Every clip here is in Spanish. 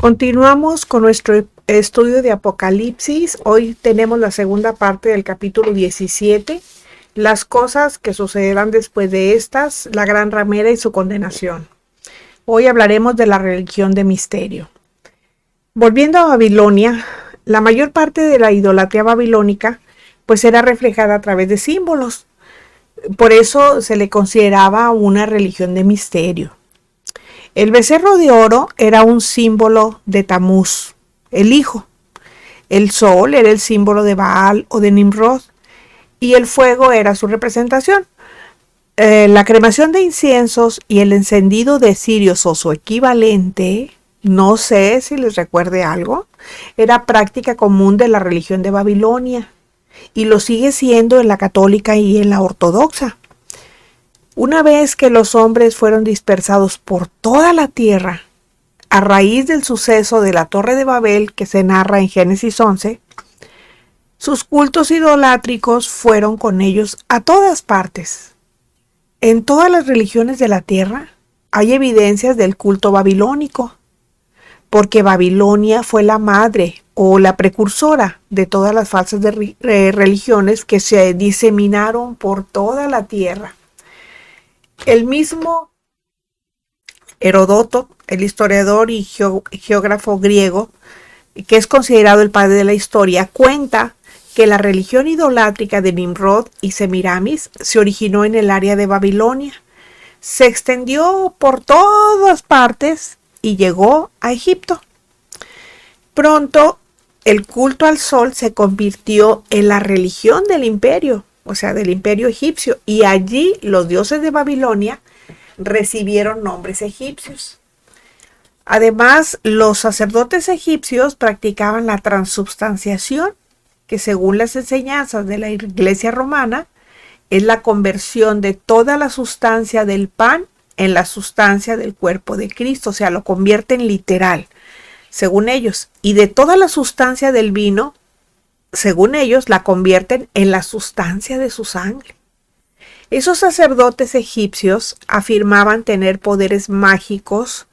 Continuamos con nuestro estudio de Apocalipsis. Hoy tenemos la segunda parte del capítulo 17, las cosas que sucederán después de estas, la gran ramera y su condenación. Hoy hablaremos de la religión de misterio. Volviendo a Babilonia, la mayor parte de la idolatría babilónica pues era reflejada a través de símbolos. Por eso se le consideraba una religión de misterio. El becerro de oro era un símbolo de Tamuz, el hijo. El sol era el símbolo de Baal o de Nimrod, y el fuego era su representación. La cremación de inciensos y el encendido de cirios o su equivalente, no sé si les recuerde algo, era práctica común de la religión de Babilonia, y lo sigue siendo en la católica y en la ortodoxa. Una vez que los hombres fueron dispersados por toda la tierra, a raíz del suceso de la Torre de Babel que se narra en Génesis 11, sus cultos idolátricos fueron con ellos a todas partes. En todas las religiones de la tierra hay evidencias del culto babilónico, porque Babilonia fue la madre o la precursora de todas las falsas religiones que se diseminaron por toda la tierra. El mismo Heródoto, el historiador y geógrafo griego, que es considerado el padre de la historia, cuenta que la religión idolátrica de Nimrod y Semiramis se originó en el área de Babilonia, se extendió por todas partes y llegó a Egipto. Pronto, el culto al sol se convirtió en la religión del imperio, o sea, del imperio egipcio, y allí los dioses de Babilonia recibieron nombres egipcios. Además, los sacerdotes egipcios practicaban la transubstanciación, que según las enseñanzas de la Iglesia romana, es la conversión de toda la sustancia del pan en la sustancia del cuerpo de Cristo, o sea, lo convierten literal, según ellos, y de toda la sustancia del vino, según ellos, la convierten en la sustancia de su sangre. Esos sacerdotes egipcios afirmaban tener poderes mágicos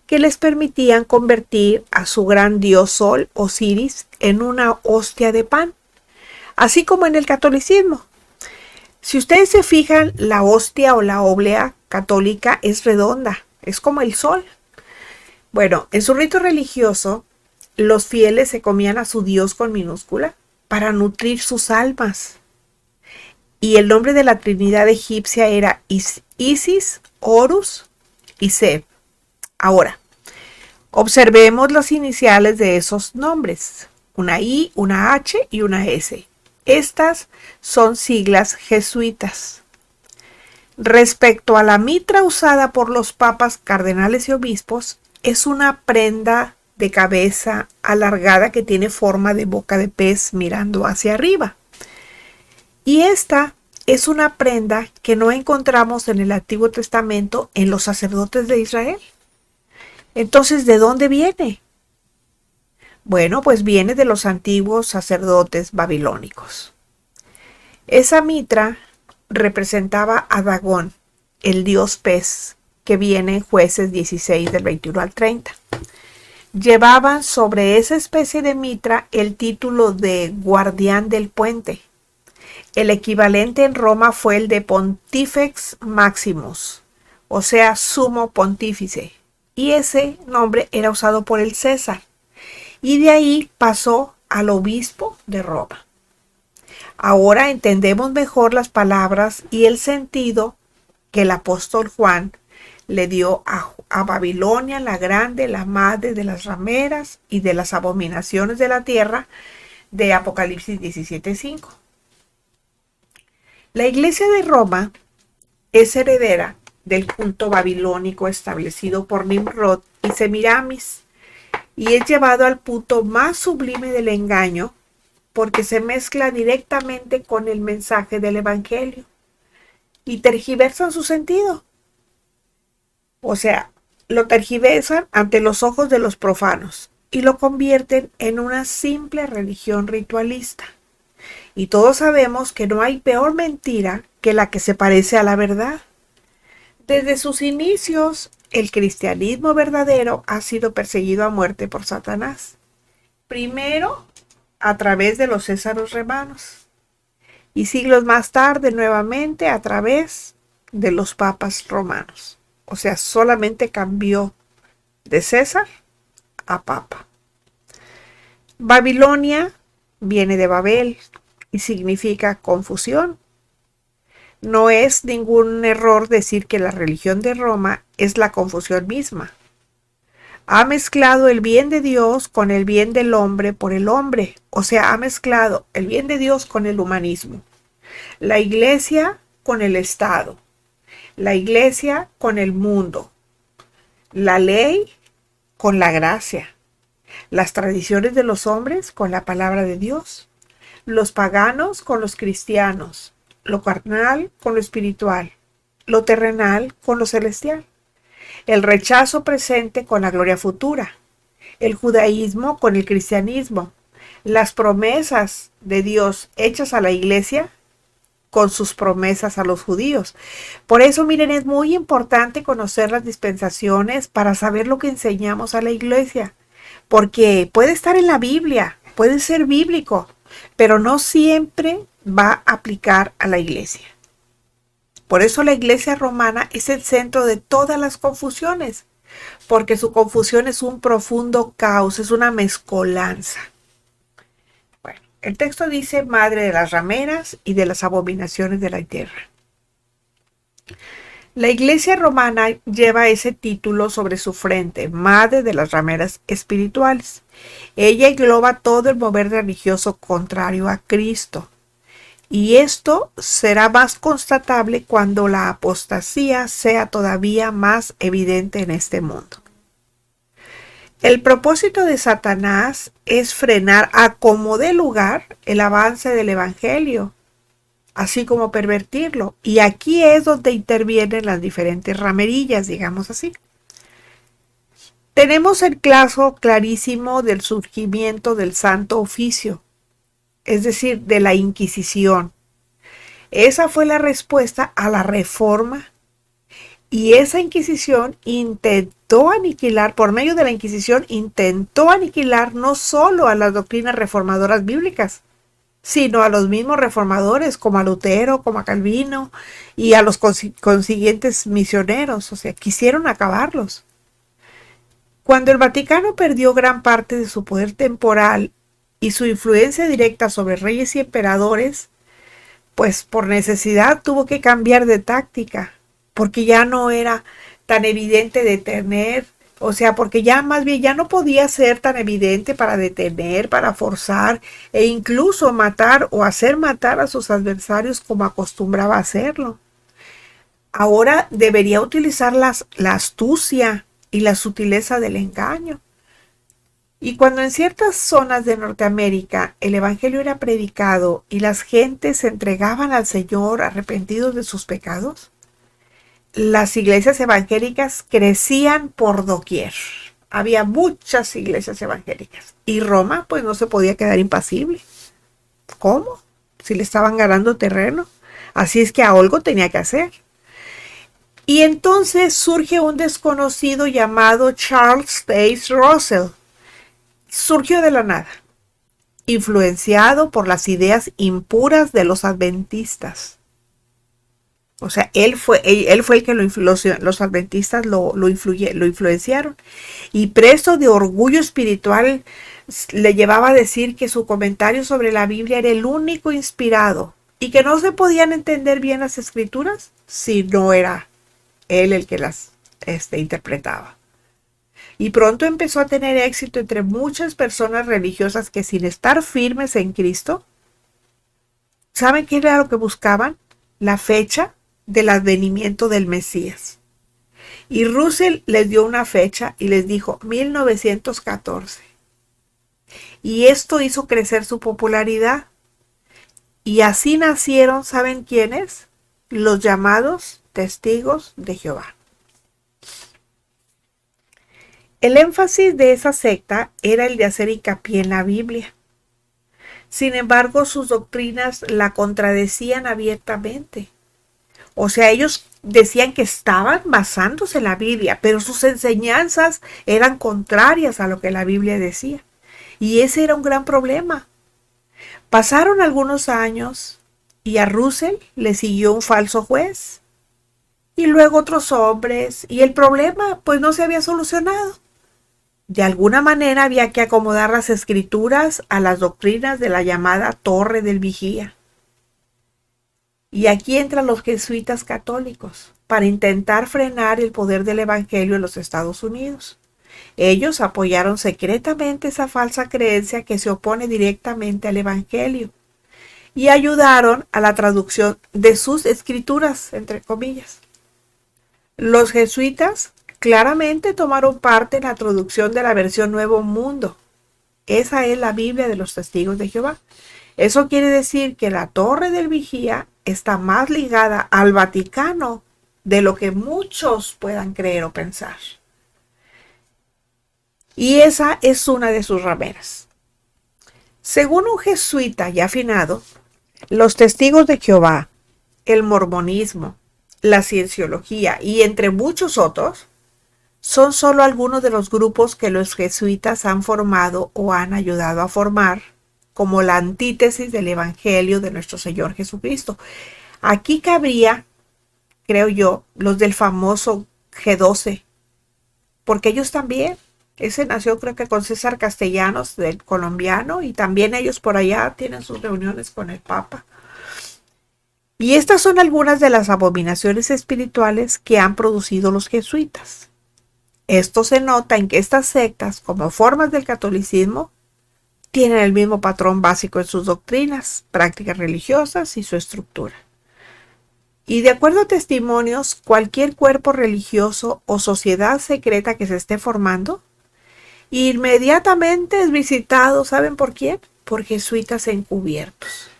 que les permitían convertir a su gran dios Sol, Osiris, en una hostia de pan, así como en el catolicismo. Si ustedes se fijan, la hostia o la oblea católica es redonda, es como el sol. Bueno, en su rito religioso, los fieles se comían a su dios con minúscula para nutrir sus almas. Y el nombre de la trinidad egipcia era Isis, Horus y Seb. Ahora, observemos las iniciales de esos nombres, una I, una H y una S. Estas son siglas jesuitas. Respecto a la mitra usada por los papas, cardenales y obispos, es una prenda de cabeza alargada que tiene forma de boca de pez mirando hacia arriba. Y esta es una prenda que no encontramos en el Antiguo Testamento en los sacerdotes de Israel. Entonces, ¿de dónde viene? Bueno, pues viene de los antiguos sacerdotes babilónicos. Esa mitra representaba a Dagón, el dios pez, que viene en Jueces 16 del 21 al 30. Llevaban sobre esa especie de mitra el título de guardián del puente. El equivalente en Roma fue el de Pontifex Maximus, o sea, sumo pontífice, y ese nombre era usado por el César, y de ahí pasó al obispo de Roma. Ahora entendemos mejor las palabras y el sentido que el apóstol Juan le dio a Babilonia la grande, la madre de las rameras y de las abominaciones de la tierra, de Apocalipsis 17:5. La Iglesia de Roma es heredera del culto babilónico establecido por Nimrod y Semiramis, y es llevado al punto más sublime del engaño porque se mezcla directamente con el mensaje del Evangelio y tergiversan su sentido. O sea, lo tergiversan ante los ojos de los profanos y lo convierten en una simple religión ritualista. Y todos sabemos que no hay peor mentira que la que se parece a la verdad. Desde sus inicios, el cristianismo verdadero ha sido perseguido a muerte por Satanás. Primero, a través de los césaros romanos. Y siglos más tarde, nuevamente, a través de los papas romanos. O sea, solamente cambió de César a papa. Babilonia viene de Babel y significa confusión. No es ningún error decir que la religión de Roma es la confusión misma. Ha mezclado el bien de Dios con el bien del hombre por el hombre. O sea, ha mezclado el bien de Dios con el humanismo. La iglesia con el Estado. La iglesia con el mundo. La ley con la gracia. Las tradiciones de los hombres con la palabra de Dios. Los paganos con los cristianos. Lo carnal con lo espiritual. Lo terrenal con lo celestial. El rechazo presente con la gloria futura. El judaísmo con el cristianismo. Las promesas de Dios hechas a la iglesia con sus promesas a los judíos. Por eso, miren, es muy importante conocer las dispensaciones para saber lo que enseñamos a la iglesia. Porque puede estar en la Biblia, puede ser bíblico, pero no siempre va a aplicar a la iglesia. Por eso la iglesia romana es el centro de todas las confusiones, porque su confusión es un profundo caos, es una mezcolanza. Bueno, el texto dice madre de las rameras y de las abominaciones de la tierra. La iglesia romana lleva ese título sobre su frente, madre de las rameras espirituales. Ella engloba todo el mover religioso contrario a Cristo. Y esto será más constatable cuando la apostasía sea todavía más evidente en este mundo. El propósito de Satanás es frenar a como dé lugar el avance del evangelio, así como pervertirlo. Y aquí es donde intervienen las diferentes ramerillas, digamos así. Tenemos el caso clarísimo del surgimiento del Santo Oficio, es decir, de la Inquisición. Esa fue la respuesta a la Reforma. Y esa Inquisición intentó aniquilar, por medio de la Inquisición, intentó aniquilar no solo a las doctrinas reformadoras bíblicas, sino a los mismos reformadores, como a Lutero, como a Calvino, y a los consiguientes misioneros. O sea, quisieron acabarlos. Cuando el Vaticano perdió gran parte de su poder temporal y su influencia directa sobre reyes y emperadores, pues por necesidad tuvo que cambiar de táctica, porque ya no era tan evidente detener, o sea, porque ya más bien ya no podía ser tan evidente para detener, para forzar e incluso matar o hacer matar a sus adversarios como acostumbraba a hacerlo. Ahora debería utilizar la astucia y la sutileza del engaño. Y cuando en ciertas zonas de Norteamérica el evangelio era predicado y las gentes se entregaban al Señor arrepentidos de sus pecados, las iglesias evangélicas crecían por doquier. Había muchas iglesias evangélicas. Y Roma, pues no se podía quedar impasible. ¿Cómo? Si le estaban ganando terreno. Así es que algo tenía que hacer. Y entonces surge un desconocido llamado Charles Taze Russell. Surgió de la nada, influenciado por las ideas impuras de los adventistas. O sea, él fue el que los adventistas lo influenciaron. Y preso de orgullo espiritual, le llevaba a decir que su comentario sobre la Biblia era el único inspirado y que no se podían entender bien las escrituras si no era él el que las interpretaba. Y pronto empezó a tener éxito entre muchas personas religiosas que, sin estar firmes en Cristo, ¿saben qué era lo que buscaban? La fecha del advenimiento del Mesías. Y Russell les dio una fecha y les dijo 1914. Y esto hizo crecer su popularidad. Y así nacieron, ¿saben quiénes? Los llamados testigos de Jehová. El énfasis de esa secta era el de hacer hincapié en la Biblia. Sin embargo, sus doctrinas la contradecían abiertamente. O sea, ellos decían que estaban basándose en la Biblia, pero sus enseñanzas eran contrarias a lo que la Biblia decía. Y ese era un gran problema. Pasaron algunos años y a Russell le siguió un falso juez y luego otros hombres, y el problema pues no se había solucionado. De alguna manera había que acomodar las escrituras a las doctrinas de la llamada Torre del Vigía. Y aquí entran los jesuitas católicos para intentar frenar el poder del Evangelio en los Estados Unidos. Ellos apoyaron secretamente esa falsa creencia que se opone directamente al Evangelio y ayudaron a la traducción de sus escrituras, entre comillas. Los jesuitas claramente tomaron parte en la traducción de la versión Nuevo Mundo. Esa es la Biblia de los Testigos de Jehová. Eso quiere decir que la Torre del Vigía está más ligada al Vaticano de lo que muchos puedan creer o pensar. Y esa es una de sus rameras. Según un jesuita ya afinado, los Testigos de Jehová, el mormonismo, la cienciología y entre muchos otros, son solo algunos de los grupos que los jesuitas han formado o han ayudado a formar como la antítesis del Evangelio de nuestro Señor Jesucristo. Aquí cabría, creo yo, los del famoso G12, porque ellos también, ese nació creo que con César Castellanos, del colombiano, y también ellos por allá tienen sus reuniones con el Papa. Y estas son algunas de las abominaciones espirituales que han producido los jesuitas. Esto se nota en que estas sectas, como formas del catolicismo, tienen el mismo patrón básico en sus doctrinas, prácticas religiosas y su estructura. Y de acuerdo a testimonios, cualquier cuerpo religioso o sociedad secreta que se esté formando, inmediatamente es visitado, ¿saben por quién? Por jesuitas encubiertos.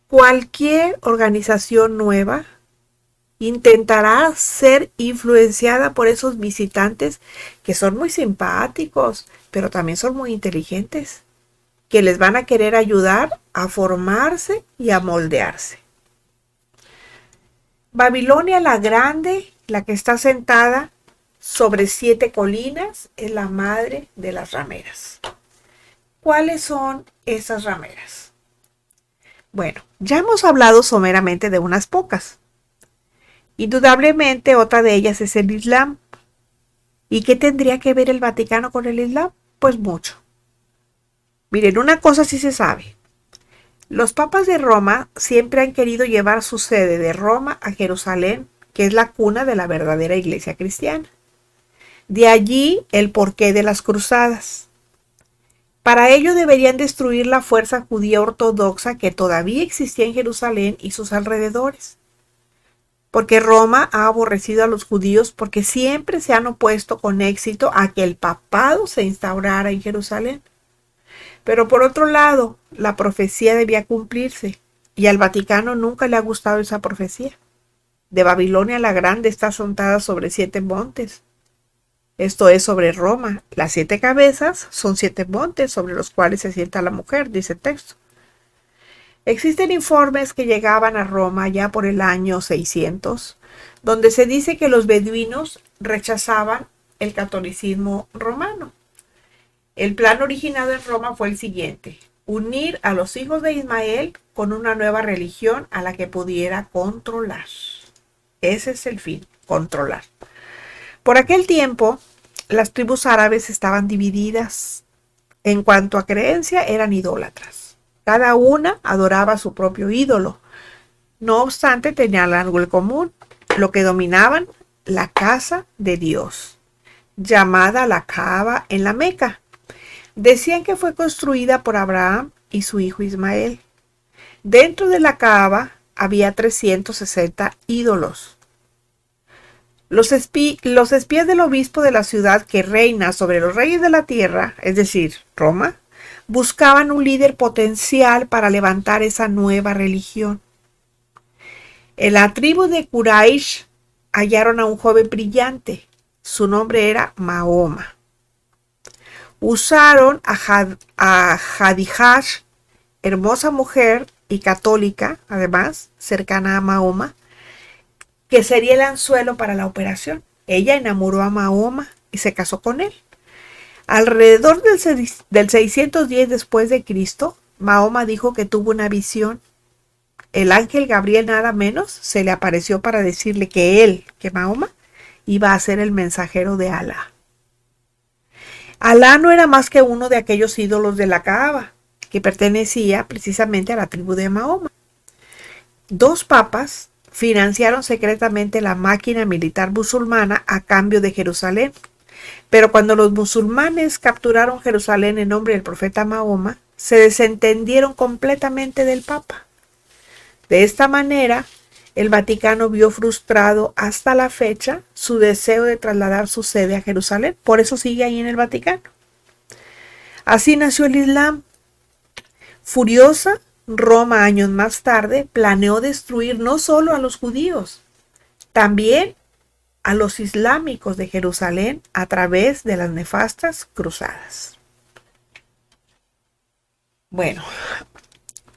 Cualquier organización nueva intentará ser influenciada por esos visitantes que son muy simpáticos, pero también son muy inteligentes, que les van a querer ayudar a formarse y a moldearse. Babilonia la Grande, la que está sentada sobre 7 colinas, es la madre de las rameras. ¿Cuáles son esas rameras? Bueno, ya hemos hablado someramente de unas pocas. Indudablemente otra de ellas es el Islam. ¿Y qué tendría que ver el Vaticano con el Islam? Pues mucho. Miren, una cosa sí se sabe. Los papas de Roma siempre han querido llevar su sede de Roma a Jerusalén, que es la cuna de la verdadera iglesia cristiana. De allí el porqué de las cruzadas. Para ello deberían destruir la fuerza judía ortodoxa que todavía existía en Jerusalén y sus alrededores. Porque Roma ha aborrecido a los judíos porque siempre se han opuesto con éxito a que el papado se instaurara en Jerusalén. Pero por otro lado, la profecía debía cumplirse y al Vaticano nunca le ha gustado esa profecía. De Babilonia la Grande está asentada sobre 7 montes. Esto es sobre Roma. Las 7 cabezas son 7 montes sobre los cuales se sienta la mujer, dice el texto. Existen informes que llegaban a Roma ya por el año 600, donde se dice que los beduinos rechazaban el catolicismo romano. El plan originado en Roma fue el siguiente: unir a los hijos de Ismael con una nueva religión a la que pudiera controlar. Ese es el fin, controlar. Por aquel tiempo, las tribus árabes estaban divididas. En cuanto a creencia, eran idólatras. Cada una adoraba a su propio ídolo. No obstante, tenían algo en común: lo que dominaban, la casa de Dios, llamada la Kaaba en la Meca. Decían que fue construida por Abraham y su hijo Ismael. Dentro de la Kaaba había 360 ídolos. Los espías del obispo de la ciudad que reina sobre los reyes de la tierra, es decir, Roma, buscaban un líder potencial para levantar esa nueva religión. En la tribu de Quraysh hallaron a un joven brillante. Su nombre era Mahoma. Usaron a Jadijah, hermosa mujer y católica, además, cercana a Mahoma, que sería el anzuelo para la operación. Ella enamoró a Mahoma y se casó con él. Alrededor del 610 después de Cristo, Mahoma dijo que tuvo una visión. El ángel Gabriel nada menos se le apareció para decirle que Mahoma, iba a ser el mensajero de Alá. Alá no era más que uno de aquellos ídolos de la Kaaba, que pertenecía precisamente a la tribu de Mahoma. Dos papas financiaron secretamente la máquina militar musulmana a cambio de Jerusalén. Pero cuando los musulmanes capturaron Jerusalén en nombre del profeta Mahoma, se desentendieron completamente del Papa. De esta manera, el Vaticano vio frustrado hasta la fecha su deseo de trasladar su sede a Jerusalén. Por eso sigue ahí en el Vaticano. Así nació el Islam. Furiosa, Roma años más tarde planeó destruir no solo a los judíos, también a los islámicos de Jerusalén a través de las nefastas cruzadas. Bueno,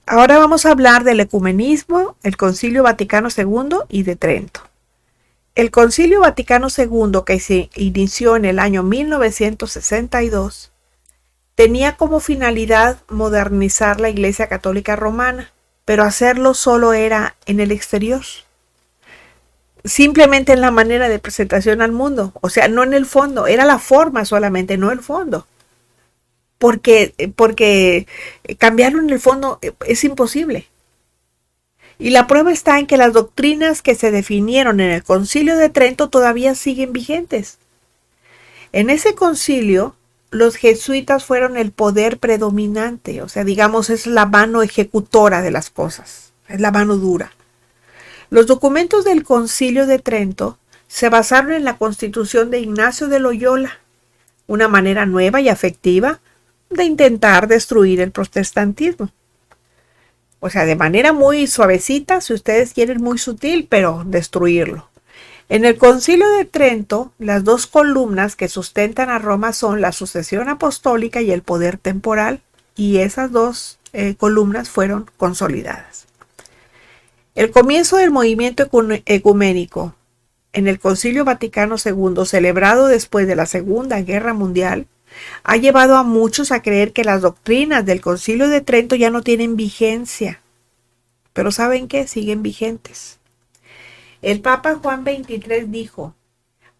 ahora vamos a hablar del ecumenismo, el Concilio Vaticano II y de Trento. El Concilio Vaticano II, que se inició en el año 1962, tenía como finalidad modernizar la Iglesia Católica Romana, pero hacerlo solo era en el exterior. Simplemente en la manera de presentación al mundo, o sea, no en el fondo, era la forma solamente, no el fondo. Porque cambiarlo en el fondo es imposible. Y la prueba está en que las doctrinas que se definieron en el Concilio de Trento todavía siguen vigentes. En ese concilio, los jesuitas fueron el poder predominante, o sea, digamos, es la mano ejecutora de las cosas, es la mano dura. Los documentos del Concilio de Trento se basaron en la Constitución de Ignacio de Loyola, una manera nueva y afectiva de intentar destruir el protestantismo. O sea, de manera muy suavecita, si ustedes quieren, muy sutil, pero destruirlo. En el Concilio de Trento, las dos columnas que sustentan a Roma son la sucesión apostólica y el poder temporal, y esas dos columnas fueron consolidadas. El comienzo del movimiento ecuménico en el Concilio Vaticano II, celebrado después de la Segunda Guerra Mundial, ha llevado a muchos a creer que las doctrinas del Concilio de Trento ya no tienen vigencia. Pero ¿saben qué? Siguen vigentes. El Papa Juan XXIII dijo: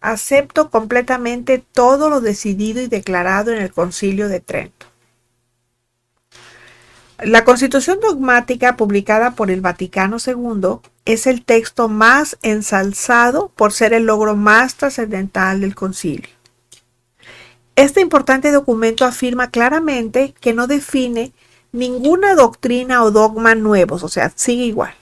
acepto completamente todo lo decidido y declarado en el Concilio de Trento. La Constitución dogmática publicada por el Vaticano II es el texto más ensalzado por ser el logro más trascendental del concilio. Este importante documento afirma claramente que no define ninguna doctrina o dogma nuevos, o sea, sigue igual.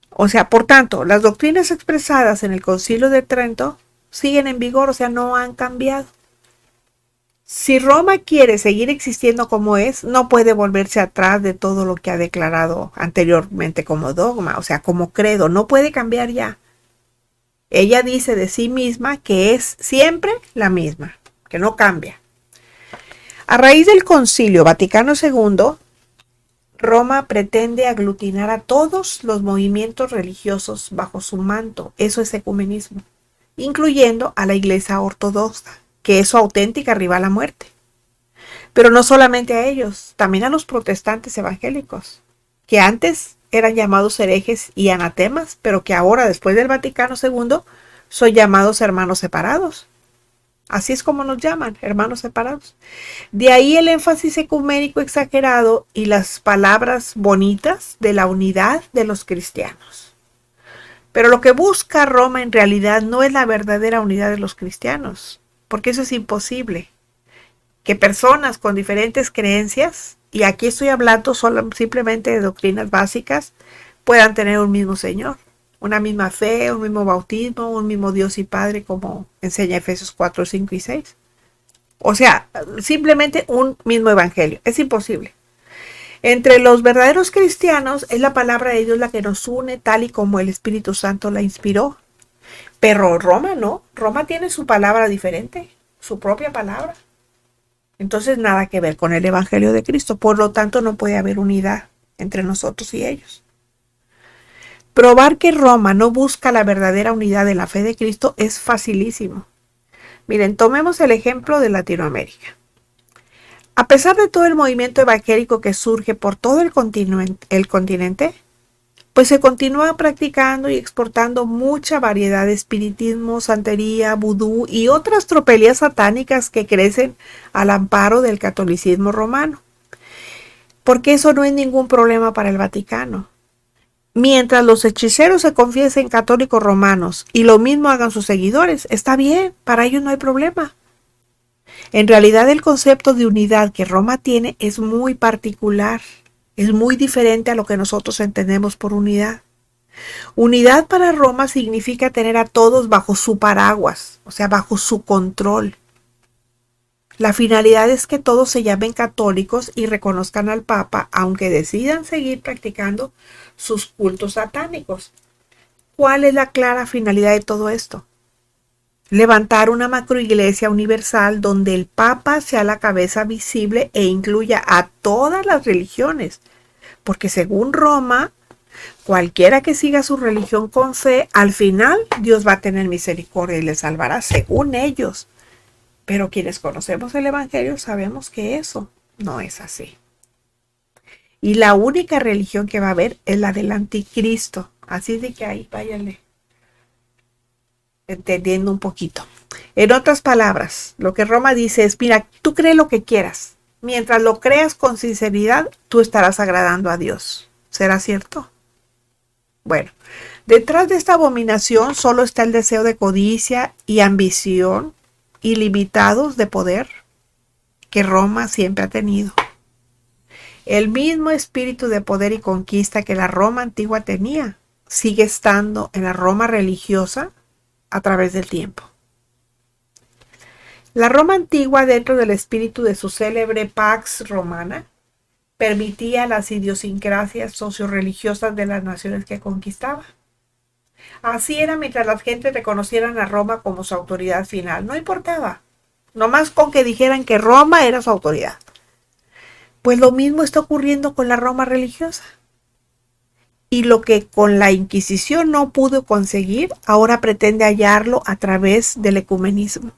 O sea, por tanto, las doctrinas expresadas en el Concilio de Trento siguen en vigor, o sea, no han cambiado. Si Roma quiere seguir existiendo como es, no puede volverse atrás de todo lo que ha declarado anteriormente como dogma, o sea, como credo, no puede cambiar ya. Ella dice de sí misma que es siempre la misma, que no cambia. A raíz del Concilio Vaticano II, Roma pretende aglutinar a todos los movimientos religiosos bajo su manto, eso es ecumenismo, incluyendo a la Iglesia Ortodoxa, que es su auténtica rival a muerte. Pero no solamente a ellos, también a los protestantes evangélicos, que antes eran llamados herejes y anatemas, pero que ahora, después del Vaticano II, son llamados hermanos separados. Así es como nos llaman, hermanos separados. De ahí el énfasis ecuménico exagerado y las palabras bonitas de la unidad de los cristianos. Pero lo que busca Roma en realidad no es la verdadera unidad de los cristianos, porque eso es imposible. Que personas con diferentes creencias, y aquí estoy hablando simplemente de doctrinas básicas, puedan tener un mismo Señor, una misma fe, un mismo bautismo, un mismo Dios y Padre, como enseña Efesios 4, 5 y 6. O sea, simplemente un mismo evangelio. Es imposible. Entre los verdaderos cristianos es la palabra de Dios la que nos une, tal y como el Espíritu Santo la inspiró. Pero Roma no. Roma tiene su palabra diferente, su propia palabra. Entonces nada que ver con el evangelio de Cristo. Por lo tanto, no puede haber unidad entre nosotros y ellos. Probar que Roma no busca la verdadera unidad de la fe de Cristo es facilísimo. Miren, tomemos el ejemplo de Latinoamérica. A pesar de todo el movimiento evangélico que surge por todo el continente, pues se continúa practicando y exportando mucha variedad de espiritismo, santería, vudú y otras tropelías satánicas que crecen al amparo del catolicismo romano. Porque eso no es ningún problema para el Vaticano. Mientras los hechiceros se confiesen católicos romanos y lo mismo hagan sus seguidores, está bien, para ellos no hay problema. En realidad el concepto de unidad que Roma tiene es muy particular, es muy diferente a lo que nosotros entendemos por unidad. Unidad para Roma significa tener a todos bajo su paraguas, o sea, bajo su control. La finalidad es que todos se llamen católicos y reconozcan al Papa, aunque decidan seguir practicando sus cultos satánicos. ¿Cuál es la clara finalidad de todo esto? Levantar una macroiglesia universal donde el Papa sea la cabeza visible e incluya a todas las religiones, porque según Roma, cualquiera que siga su religión con fe, al final Dios va a tener misericordia y le salvará, según ellos. Pero quienes conocemos el Evangelio sabemos que eso no es así. Y la única religión que va a haber es la del anticristo. Así de que ahí váyanle entendiendo un poquito. En otras palabras, lo que Roma dice es, mira, tú cree lo que quieras. Mientras lo creas con sinceridad, tú estarás agradando a Dios. ¿Será cierto? Bueno, detrás de esta abominación solo está el deseo de codicia y ambición ilimitados de poder que Roma siempre ha tenido. El mismo espíritu de poder y conquista que la Roma antigua tenía sigue estando en la Roma religiosa a través del tiempo. La Roma antigua, dentro del espíritu de su célebre Pax Romana, permitía las idiosincrasias socio-religiosas de las naciones que conquistaba. Así era mientras las gentes reconocieran a Roma como su autoridad final. No importaba, nomás con que dijeran que Roma era su autoridad. Pues lo mismo está ocurriendo con la Roma religiosa. Y lo que con la Inquisición no pudo conseguir, ahora pretende hallarlo a través del ecumenismo.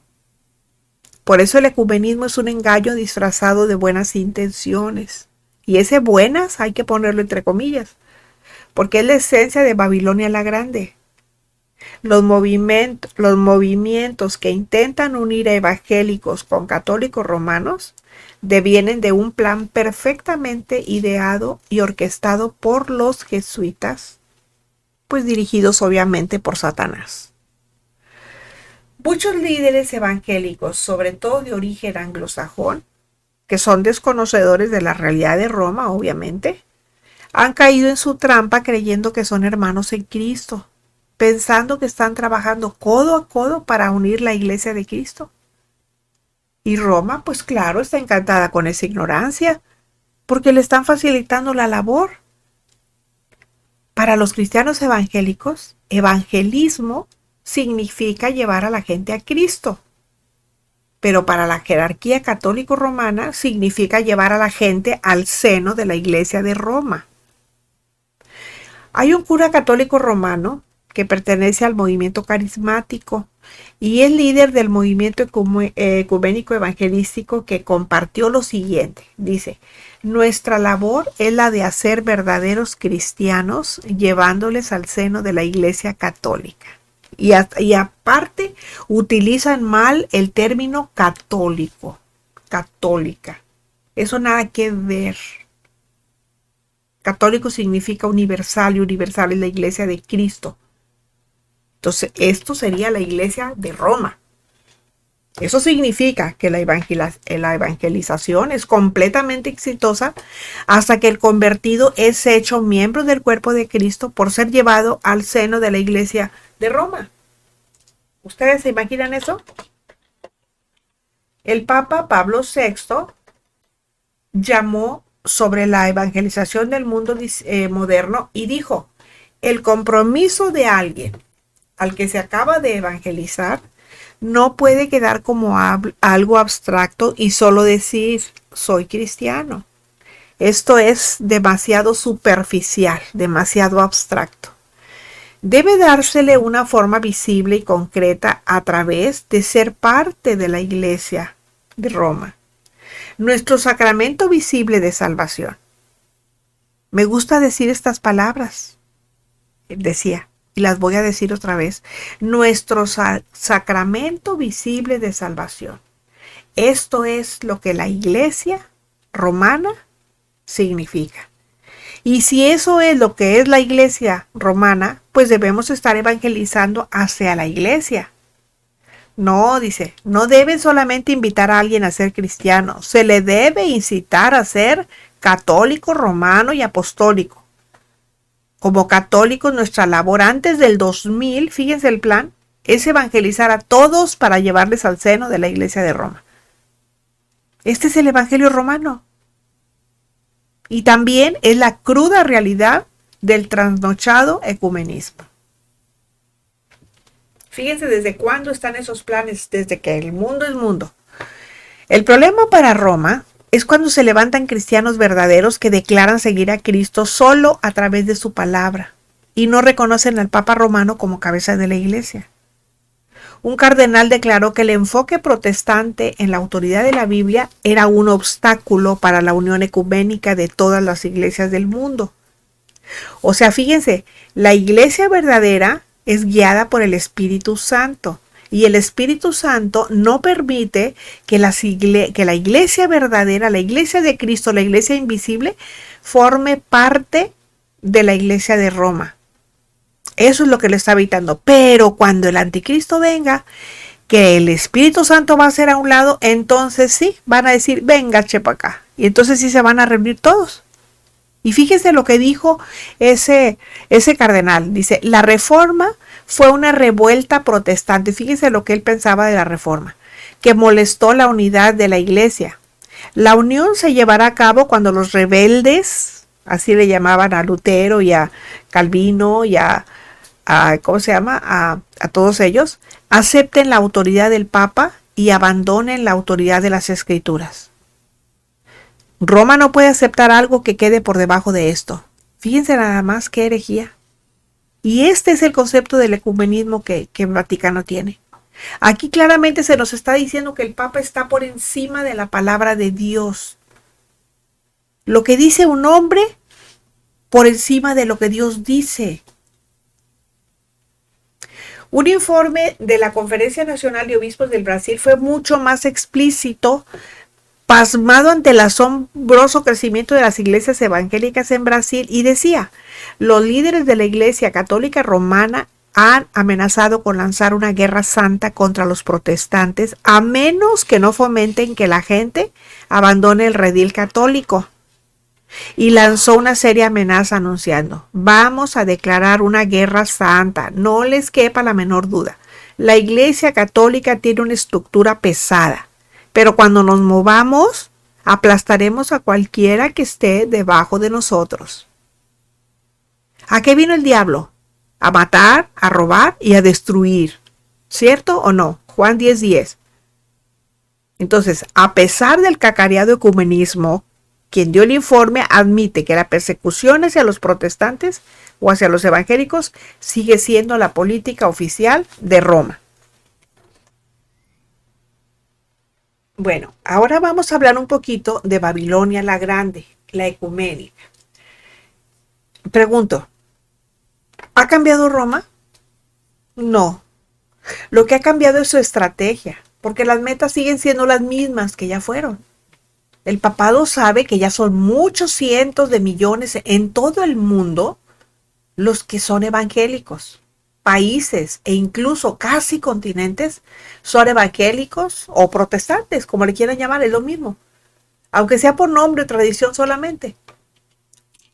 Por eso el ecumenismo es un engaño disfrazado de buenas intenciones. Y ese buenas hay que ponerlo entre comillas, porque es la esencia de Babilonia la Grande. Los movimientos que intentan unir a evangélicos con católicos romanos devienen de un plan perfectamente ideado y orquestado por los jesuitas, pues dirigidos obviamente por Satanás. Muchos líderes evangélicos, sobre todo de origen anglosajón, que son desconocedores de la realidad de Roma, obviamente, han caído en su trampa creyendo que son hermanos en Cristo, pensando que están trabajando codo a codo para unir la iglesia de Cristo. Y Roma, pues claro, está encantada con esa ignorancia, porque le están facilitando la labor. Para los cristianos evangélicos, evangelismo significa llevar a la gente a Cristo. Pero para la jerarquía católico-romana significa llevar a la gente al seno de la iglesia de Roma. Hay un cura católico romano que pertenece al movimiento carismático y es líder del movimiento ecuménico evangelístico que compartió lo siguiente. Dice, nuestra labor es la de hacer verdaderos cristianos llevándoles al seno de la iglesia católica. Y aparte utilizan mal el término católico, católica. Eso nada que ver. Católico significa universal y universal es la iglesia de Cristo. Entonces, esto sería la iglesia de Roma. Eso significa que la evangelización es completamente exitosa hasta que el convertido es hecho miembro del cuerpo de Cristo por ser llevado al seno de la iglesia de Roma. ¿Ustedes se imaginan eso? El Papa Pablo VI llamó sobre la evangelización del mundo moderno y dijo, el compromiso de alguien al que se acaba de evangelizar no puede quedar como algo abstracto y solo decir soy cristiano. Esto es demasiado superficial, demasiado abstracto. debe dársele una forma visible y concreta a través de ser parte de la Iglesia de Roma, nuestro sacramento visible de salvación. Me gusta decir estas palabras, decía, y las voy a decir otra vez, nuestro sacramento visible de salvación. Esto es lo que la Iglesia romana significa. Y si eso es lo que es la Iglesia romana, pues debemos estar evangelizando hacia la Iglesia. No, dice, no deben solamente invitar a alguien a ser cristiano, se le debe incitar a ser católico, romano y apostólico. Como católicos, nuestra labor antes del 2000, fíjense el plan, es evangelizar a todos para llevarles al seno de la Iglesia de Roma. Este es el Evangelio romano. Y también es la cruda realidad del trasnochado ecumenismo. Fíjense desde cuándo están esos planes, desde que el mundo es mundo. El problema para Roma es cuando se levantan cristianos verdaderos que declaran seguir a Cristo solo a través de su palabra y no reconocen al Papa Romano como cabeza de la Iglesia. Un cardenal declaró que el enfoque protestante en la autoridad de la Biblia era un obstáculo para la unión ecuménica de todas las iglesias del mundo. O sea, fíjense, la iglesia verdadera es guiada por el Espíritu Santo y el Espíritu Santo no permite que la iglesia verdadera, la iglesia de Cristo, la iglesia invisible, forme parte de la iglesia de Roma. Eso es lo que le está evitando. Pero cuando el anticristo venga, que el Espíritu Santo va a ser a un lado, entonces sí, van a decir, venga, chepa acá. Y entonces sí se van a reunir todos. Y fíjense lo que dijo ese cardenal. Dice, la reforma fue una revuelta protestante. Fíjense lo que él pensaba de la reforma, que molestó la unidad de la iglesia. La unión se llevará a cabo cuando los rebeldes, así le llamaban a Lutero y a Calvino y a todos ellos, acepten la autoridad del Papa y abandonen la autoridad de las Escrituras. Roma no puede aceptar algo que quede por debajo de esto. Fíjense nada más qué herejía. Y este es el concepto del ecumenismo que el Vaticano tiene. Aquí claramente se nos está diciendo que el Papa está por encima de la palabra de Dios. Lo que dice un hombre por encima de lo que Dios dice. Un informe de la Conferencia Nacional de Obispos del Brasil fue mucho más explícito, pasmado ante el asombroso crecimiento de las iglesias evangélicas en Brasil, y decía, los líderes de la Iglesia Católica Romana han amenazado con lanzar una guerra santa contra los protestantes, a menos que no fomenten que la gente abandone el redil católico. Y lanzó una seria amenaza anunciando, vamos a declarar una guerra santa, no les quepa la menor duda. La Iglesia Católica tiene una estructura pesada, pero cuando nos movamos, aplastaremos a cualquiera que esté debajo de nosotros. ¿A qué vino el diablo? A matar, a robar y a destruir. ¿Cierto o no? Juan 10:10. Entonces, a pesar del cacareado ecumenismo, quien dio el informe admite que la persecución hacia los protestantes o hacia los evangélicos sigue siendo la política oficial de Roma. Bueno, ahora vamos a hablar un poquito de Babilonia la Grande, la ecuménica. Pregunto, ¿ha cambiado Roma? No. Lo que ha cambiado es su estrategia, porque las metas siguen siendo las mismas que ya fueron. El papado sabe que ya son muchos cientos de millones en todo el mundo los que son evangélicos. Países e incluso casi continentes son evangélicos o protestantes, como le quieran llamar, es lo mismo. Aunque sea por nombre o tradición solamente.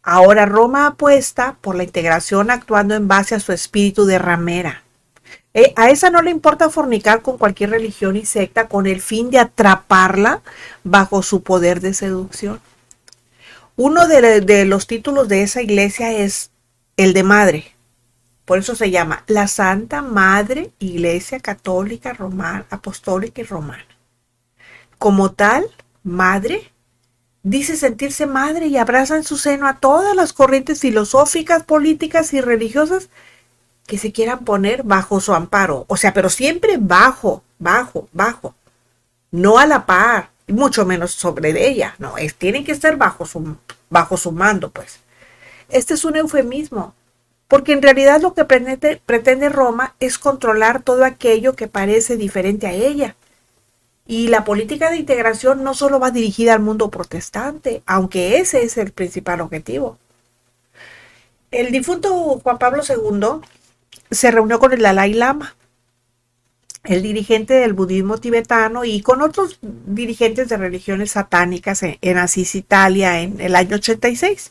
Ahora Roma apuesta por la integración actuando en base a su espíritu de ramera. A esa no le importa fornicar con cualquier religión y secta con el fin de atraparla bajo su poder de seducción. Uno de los títulos de esa iglesia es el de madre. Por eso se llama la Santa Madre Iglesia Católica Romana, Apostólica y Romana. Como tal, madre, dice sentirse madre y abraza en su seno a todas las corrientes filosóficas, políticas y religiosas que se quieran poner bajo su amparo. O sea, pero siempre bajo, no a la par, mucho menos sobre ella. No, tienen que estar bajo su mando, pues. Este es un eufemismo, porque en realidad lo que pretende Roma es controlar todo aquello que parece diferente a ella. Y la política de integración no solo va dirigida al mundo protestante, aunque ese es el principal objetivo. El difunto Juan Pablo II se reunió con el Dalai Lama, el dirigente del budismo tibetano, y con otros dirigentes de religiones satánicas en Asís, Italia, en el año 86.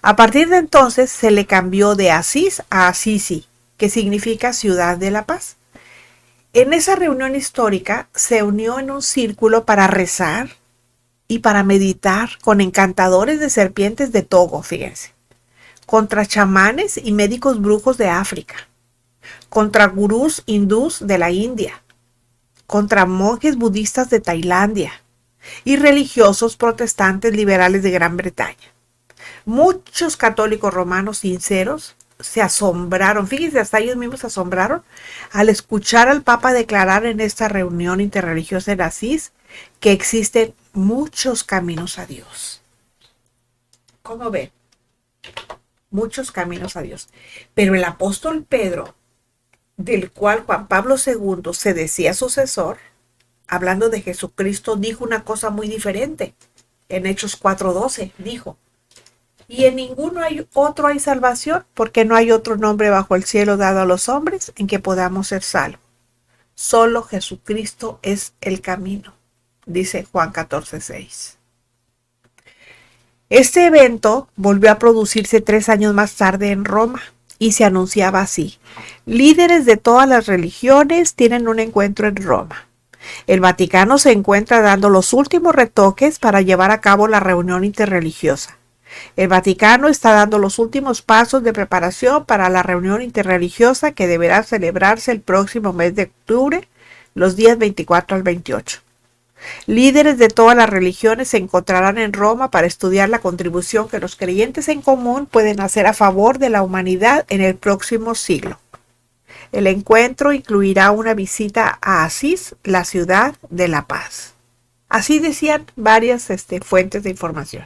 A partir de entonces se le cambió de Asís a Assisi, que significa ciudad de la paz. En esa reunión histórica se unió en un círculo para rezar y para meditar con encantadores de serpientes de Togo, fíjense, contra chamanes y médicos brujos de África, contra gurús hindús de la India, contra monjes budistas de Tailandia y religiosos protestantes liberales de Gran Bretaña. Muchos católicos romanos sinceros se asombraron, fíjense, hasta ellos mismos se asombraron al escuchar al Papa declarar en esta reunión interreligiosa en Asís que existen muchos caminos a Dios. ¿Cómo ven? Muchos caminos a Dios. Pero el apóstol Pedro, del cual Juan Pablo II se decía sucesor, hablando de Jesucristo, dijo una cosa muy diferente. En Hechos 4:12 dijo: y en ninguno otro hay salvación, porque no hay otro nombre bajo el cielo dado a los hombres en que podamos ser salvos. Solo Jesucristo es el camino, dice Juan 14:6. Este evento volvió a producirse 3 años más tarde en Roma y se anunciaba así: líderes de todas las religiones tienen un encuentro en Roma. El Vaticano se encuentra dando los últimos retoques para llevar a cabo la reunión interreligiosa. El Vaticano está dando los últimos pasos de preparación para la reunión interreligiosa que deberá celebrarse el próximo mes de octubre, los días 24 al 28. Líderes de todas las religiones se encontrarán en Roma para estudiar la contribución que los creyentes en común pueden hacer a favor de la humanidad en el próximo siglo. El encuentro incluirá una visita a Asís, la ciudad de la paz. Así decían varias fuentes de información.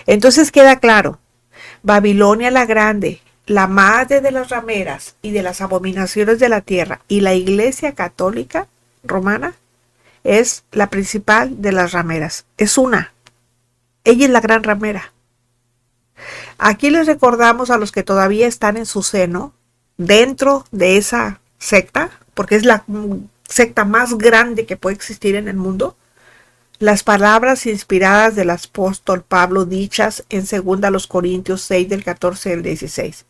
Entonces queda claro: Babilonia la Grande, la madre de las rameras y de las abominaciones de la tierra, y la Iglesia Católica Romana es la principal de las rameras. Es una. Ella es la gran ramera. Aquí les recordamos a los que todavía están en su seno, dentro de esa secta, porque es la secta más grande que puede existir en el mundo, las palabras inspiradas del apóstol Pablo dichas en 2 Corintios 6 del 14 al 16.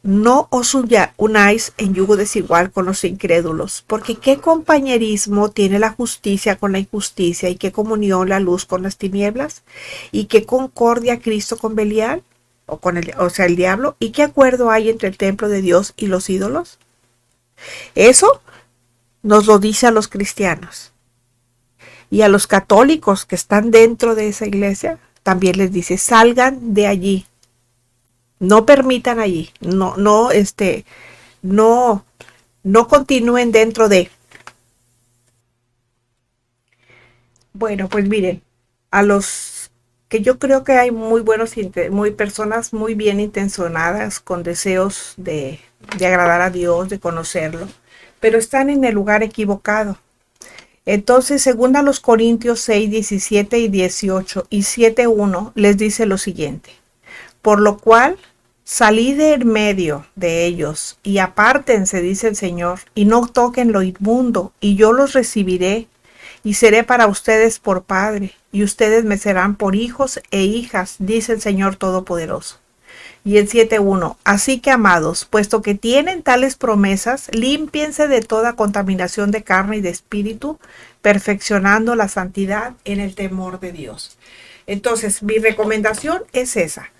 No os unáis en yugo desigual con los incrédulos, porque qué compañerismo tiene la justicia con la injusticia, y qué comunión la luz con las tinieblas, y qué concordia Cristo con Belial, el diablo, y qué acuerdo hay entre el templo de Dios y los ídolos. Eso nos lo dice a los cristianos. Y a los católicos que están dentro de esa iglesia, también les dice: salgan de allí. No permitan allí. No continúen dentro de. Bueno, pues miren, a los que yo creo que hay muy personas muy bien intencionadas, con deseos de agradar a Dios, de conocerlo, pero están en el lugar equivocado. Entonces, según a los Corintios 6, 17 y 18 y 7:1, les dice lo siguiente: por lo cual, salid de en medio de ellos y apártense, dice el Señor, y no toquen lo inmundo, y yo los recibiré, y seré para ustedes por padre, y ustedes me serán por hijos e hijas, dice el Señor Todopoderoso. Y el 7:1, así que, amados, puesto que tienen tales promesas, límpiense de toda contaminación de carne y de espíritu, perfeccionando la santidad en el temor de Dios. Entonces, mi recomendación es esa.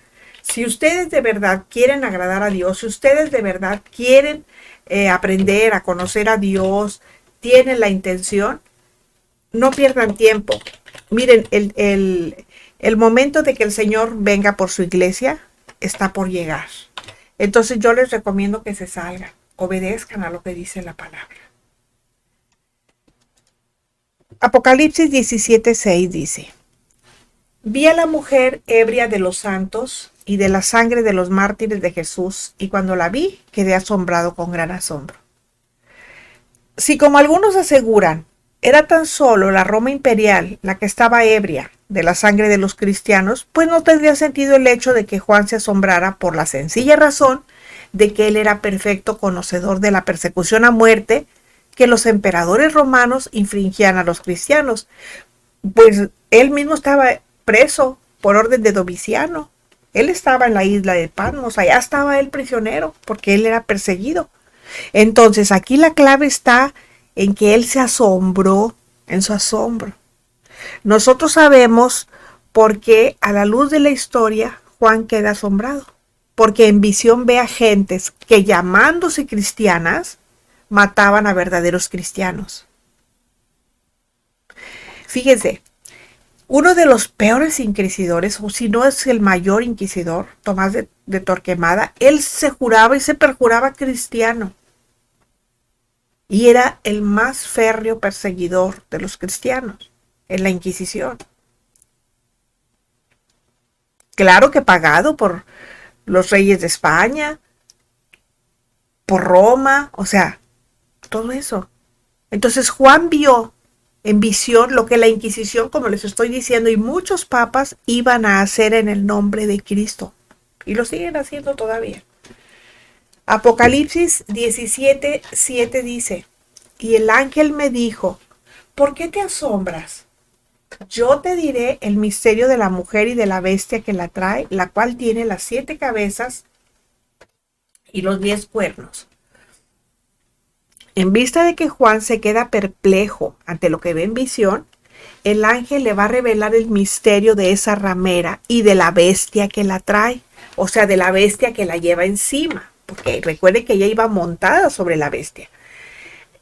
Si ustedes de verdad quieren agradar a Dios, si ustedes de verdad quieren aprender a conocer a Dios, tienen la intención, no pierdan tiempo. Miren, el momento de que el Señor venga por su iglesia está por llegar. Entonces yo les recomiendo que se salgan, obedezcan a lo que dice la palabra. Apocalipsis 17:6 dice: Vi a la mujer ebria de los santos y de la sangre de los mártires de Jesús, y cuando la vi quedé asombrado con gran asombro. Si, como algunos aseguran, era tan solo la Roma imperial la que estaba ebria de la sangre de los cristianos, pues no tendría sentido el hecho de que Juan se asombrara, por la sencilla razón de que él era perfecto conocedor de la persecución a muerte que los emperadores romanos infringían a los cristianos, pues él mismo estaba preso por orden de Domiciano. Él estaba en la isla de Patmos, allá estaba él prisionero, porque él era perseguido. Entonces aquí la clave está en que él se asombró, en su asombro. Nosotros sabemos por qué a la luz de la historia Juan queda asombrado, porque en visión ve a gentes que, llamándose cristianas, mataban a verdaderos cristianos. Fíjense, uno de los peores inquisidores, o si no es el mayor inquisidor, Tomás de Torquemada, él se juraba y se perjuraba cristiano. Y era el más férreo perseguidor de los cristianos en la Inquisición. Claro que pagado por los reyes de España, por Roma, o sea, todo eso. Entonces Juan vio en visión lo que la Inquisición, como les estoy diciendo, y muchos papas iban a hacer en el nombre de Cristo. Y lo siguen haciendo todavía. Apocalipsis 17:7 dice: y el ángel me dijo, ¿por qué te asombras? Yo te diré el misterio de la mujer y de la bestia que la trae, la cual tiene las 7 cabezas y los 10 cuernos. En vista de que Juan se queda perplejo ante lo que ve en visión, el ángel le va a revelar el misterio de esa ramera y de la bestia que la trae, o sea, de la bestia que la lleva encima, porque recuerde que ella iba montada sobre la bestia.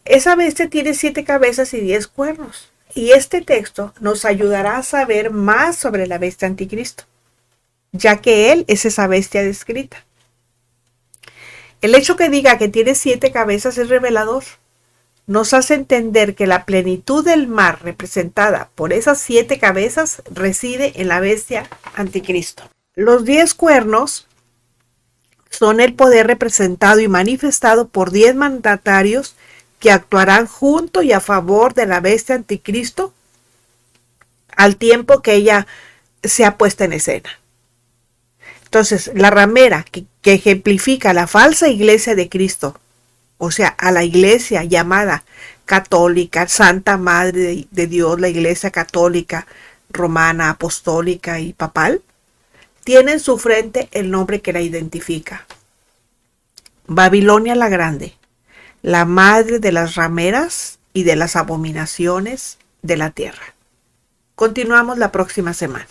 Esa bestia tiene 7 cabezas y 10 cuernos, y este texto nos ayudará a saber más sobre la bestia anticristo, ya que él es esa bestia descrita. El hecho que diga que tiene 7 cabezas es revelador. Nos hace entender que la plenitud del mar representada por esas 7 cabezas reside en la bestia anticristo. Los 10 cuernos son el poder representado y manifestado por 10 mandatarios que actuarán junto y a favor de la bestia anticristo al tiempo que ella sea puesta en escena. Entonces, la ramera que ejemplifica la falsa iglesia de Cristo, o sea, a la iglesia llamada católica, Santa Madre de Dios, la iglesia católica, romana, apostólica y papal, tiene en su frente el nombre que la identifica: Babilonia la Grande, la madre de las rameras y de las abominaciones de la tierra. Continuamos la próxima semana.